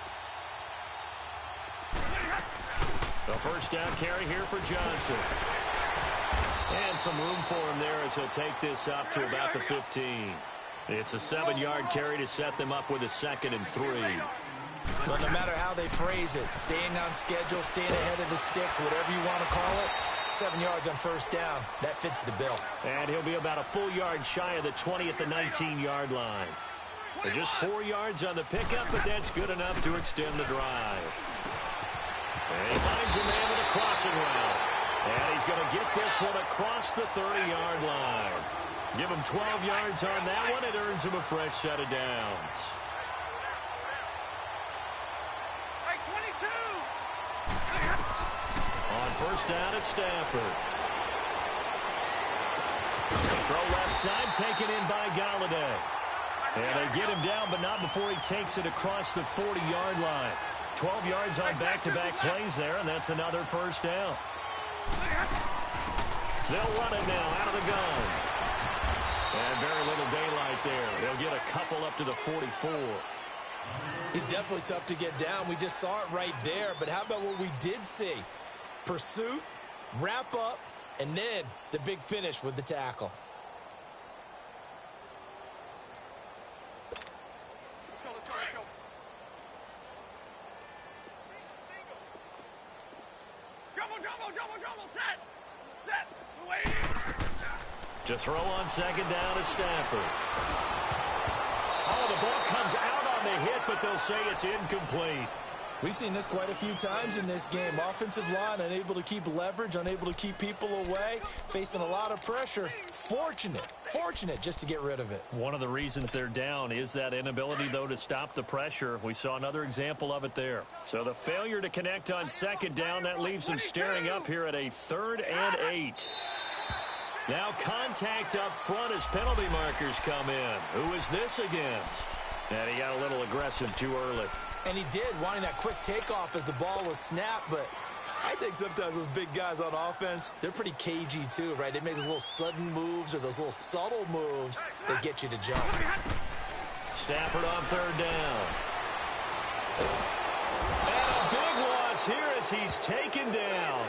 The first down carry here for Johnson. And some room for him there as he'll take this up to about the 15. It's a 7-yard carry to set them up with a 2nd and 3. Well, no matter how they phrase it, staying on schedule, staying ahead of the sticks, whatever you want to call it, 7 yards on 1st down, that fits the bill. And he'll be about a full yard shy of the 20 at the 19-yard line. They're just 4 yards on the pickup, but that's good enough to extend the drive. And he finds a man with a crossing route. And he's going to get this one across the 30-yard line. Give him 12 yards on that one. It earns him a fresh set of downs. On first down, it's Stafford. Throw left side, taken in by Galladay. And they get him down, but not before he takes it across the 40-yard line. 12 yards on back-to-back plays there, and that's another first down. They'll run it now out of the gun. And very little daylight there. They'll get a couple up to the 44. He's definitely tough to get down. We just saw it right there. But how about what we did see? Pursuit, wrap up, and then the big finish with the tackle. To throw on second down is Stafford. Oh, the ball comes out on the hit, but they'll say it's incomplete. We've seen this quite a few times in this game. Offensive line unable to keep leverage, unable to keep people away, facing a lot of pressure. Fortunate just to get rid of it. One of the reasons they're down is that inability, though, to stop the pressure. We saw another example of it there. So the failure to connect on second down, that leaves them staring up here at a 3rd and 8. Now contact up front as penalty markers come in. Who is this against? And he got a little aggressive too early. And he did, wanting that quick takeoff as the ball was snapped, but I think sometimes those big guys on offense, they're pretty cagey too, right? They make those little sudden moves or those little subtle moves that get you to jump. Stafford on 3rd down. And a big loss here as he's taken down.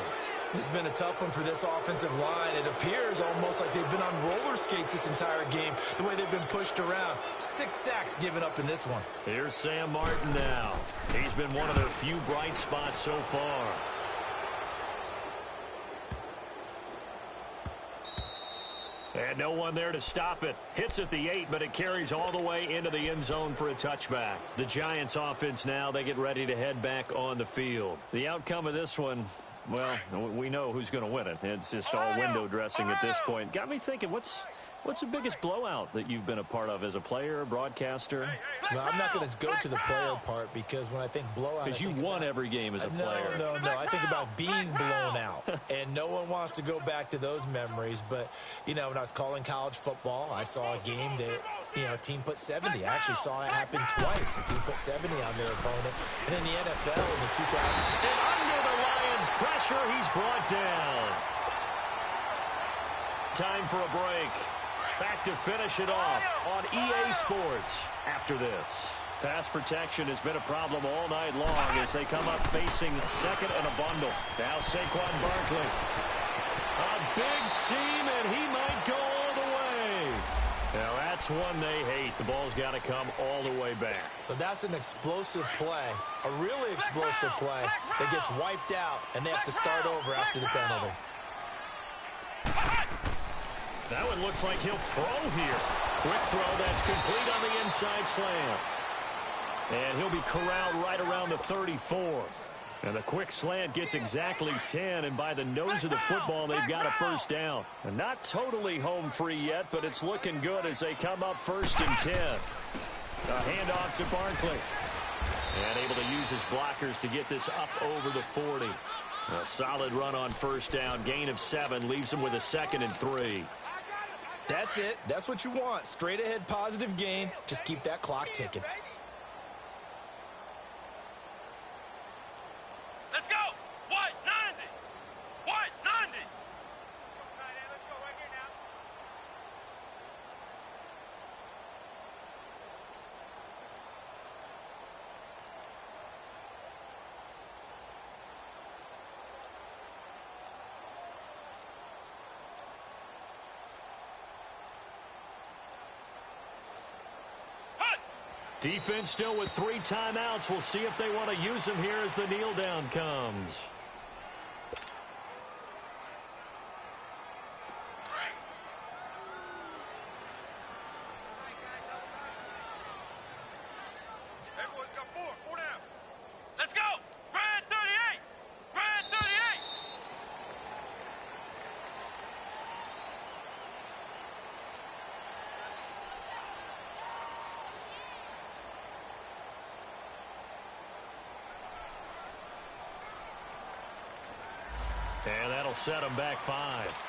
This has been a tough one for this offensive line. It appears almost like they've been on roller skates this entire game, the way they've been pushed around. 6 sacks given up in this one. Here's Sam Martin now. He's been one of their few bright spots so far. And no one there to stop it. Hits at the 8, but it carries all the way into the end zone for a touchback. The Giants offense now, they get ready to head back on the field. The outcome of this one, well, we know who's going to win it. It's just all window dressing at this point. Got me thinking, what's the biggest blowout that you've been a part of as a player, broadcaster? Well, I'm not going to go to the player part because when I think blowout, because you won every game as a player. No. I think about being blown out, and no one wants to go back to those memories. But, you know, when I was calling college football, I saw a game that, you know, a team put 70. I actually saw it happen twice. A team put 70 on their opponent. And in the NFL in the 2000s. And under the Lions' pressure, he's brought down. Time for a break. Back to finish it off on EA Sports after this. Pass protection has been a problem all night long as they come up facing second and a bundle. Now Saquon Barkley. A big seam, and he might go all the way. Now that's one they hate. The ball's got to come all the way back. So that's an explosive play, a really explosive play that gets wiped out, and they have to start over after the penalty. That one looks like he'll throw here. Quick throw that's complete on the inside slant. And he'll be corralled right around the 34. And the quick slant gets exactly 10, and by the nose of the football, they've got a first down. And not totally home free yet, but it's looking good as they come up 1st and 10. A handoff to Barkley. And able to use his blockers to get this up over the 40. A solid run on first down. Gain of 7 leaves them with a 2nd and 3. That's it. That's what you want. Straight ahead positive gain. Just keep that clock ticking. Let's go. What? 90. What? 90. Let's go right here now. Defense still with 3 timeouts. We'll see if they want to use them here as the kneel down comes. And that'll set them back 5.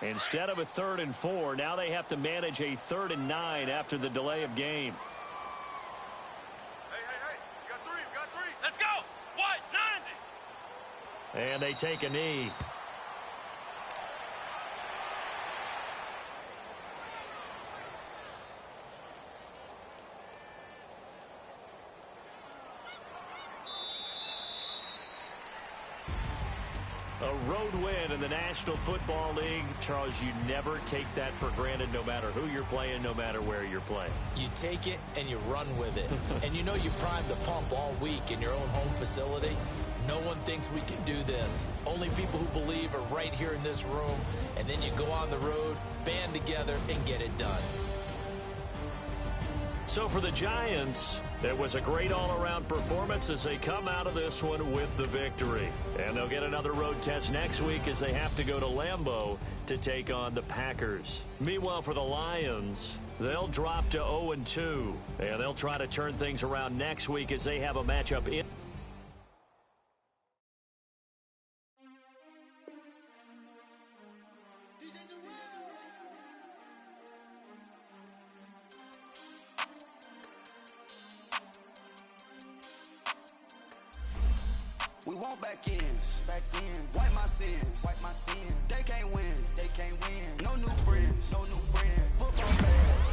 Instead of a 3rd and 4, now they have to manage a 3rd and 9 after the delay of game. Hey, you got three. Let's go. What? 90. And they take a knee. A road win in the National Football League. Charles, you never take that for granted no matter who you're playing, no matter where you're playing. You take it and you run with it. And you know you primed the pump all week in your own home facility. No one thinks we can do this. Only people who believe are right here in this room. And then you go on the road, band together, and get it done. So for the Giants, it was a great all-around performance as they come out of this one with the victory. And they'll get another road test next week as they have to go to Lambeau to take on the Packers. Meanwhile, for the Lions, they'll drop to 0-2. And they'll try to turn things around next week as they have a matchup in. We want back ends. Wipe my sins. They can't win. No new friends. Football fans.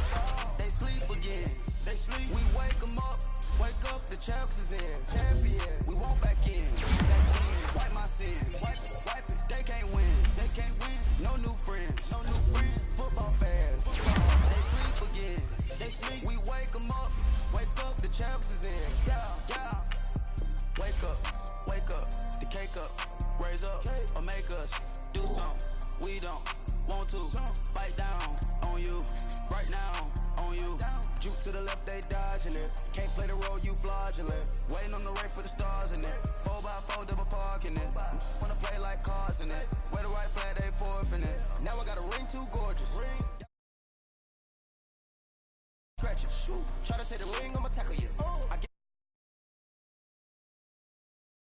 They sleep again. We wake them up. Wake up, the champs is in. Champion. We want back ends. Wipe my sins. Wipe it. They can't win. No new friends. Football fans. They sleep again. We wake them up. Wake up, the champs is in. Yeah. Wake up, the cake up, raise up, or make us do something we don't want to. Bite down on you, right now on you. Juke to the left, they dodging it. Can't play the role, you fraudulent. Waiting on the rain for the stars in it. 4x4 double parking it. Wanna play like cars in it. Where the right flag, they forfeit it. Now I got a ring too gorgeous. Scratch it, shoot. Try to take the ring, I'ma tackle you.